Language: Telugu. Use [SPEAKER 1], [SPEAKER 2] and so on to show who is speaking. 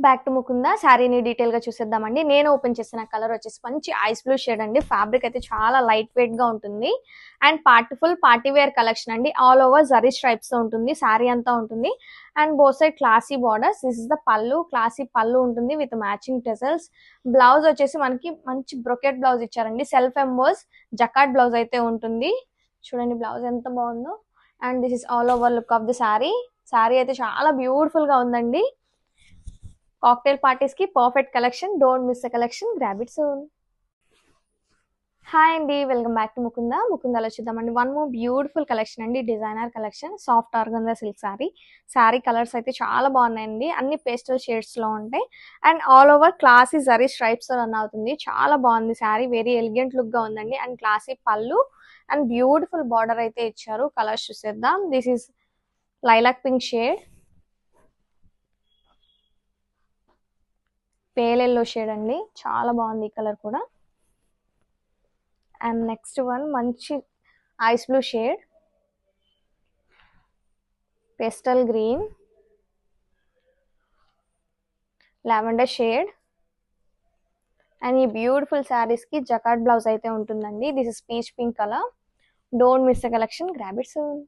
[SPEAKER 1] బ్యాక్ టు ముకుందా శారీని డీటెయిల్ గా చూసేద్దామండి. నేను ఓపెన్ చేసిన కలర్ వచ్చేసి మంచి ఐస్ బ్లూ షేడ్ అండి. ఫ్యాబ్రిక్ అయితే చాలా లైట్ వెయిట్ గా ఉంటుంది and full party wear collection అండి. ఆల్ ఓవర్ జరీ స్ట్రైప్స్ తో ఉంటుంది, శారీ అంతా ఉంటుంది and both side classy borders. This is the pallu, classy pallu ఉంటుంది విత్ మ్యాచింగ్ టెజల్స్. బ్లౌజ్ వచ్చేసి మనకి మంచి బ్రొకెట్ బ్లౌజ్ ఇచ్చారండి. సెల్ఫ్ ఎంబోస్ జకాట్ బ్లౌజ్ అయితే ఉంటుంది. చూడండి బ్లౌజ్ ఎంత బాగుందో. And this is all over look of the sari. Sari అయితే చాలా బ్యూటిఫుల్ గా ఉందండి. కాక్టైల్ పార్టీస్ కి perfect collection. Don't miss the collection, grab it soon. Hi అండి, వెల్కమ్ బ్యాక్ టు ముకుందాలో చూద్దామండి. వన్ మోర్ బ్యూటిఫుల్ కలెక్షన్ అండి, designer collection. Soft organza silk sari colours అయితే చాలా బాగున్నాయండి. అన్ని పేస్టల్ షేడ్స్ లో ఉంటాయి and all over classy zari stripes తో రన్ అవుతుంది. చాలా బాగుంది శారీ, వెరీ ఎలిగెంట్ లుక్ గా ఉందండి. అండ్ క్లాసీ పళ్ళు అండ్ బ్యూటిఫుల్ బార్డర్ అయితే ఇచ్చారు. కలర్స్ చూసేద్దాం. This is lilac pink shade, pale yellow shade అండి. చాలా బాగుంది ఈ కలర్ కూడా. అండ్ నెక్స్ట్ వన్ మంచి ice blue shade, pastel green, lavender shade and ఈ బ్యూటిఫుల్ శారీస్ కి జకాట్ బ్లౌజ్ అయితే ఉంటుందండి. This is peach pink colour. Don't miss the collection, grab it soon.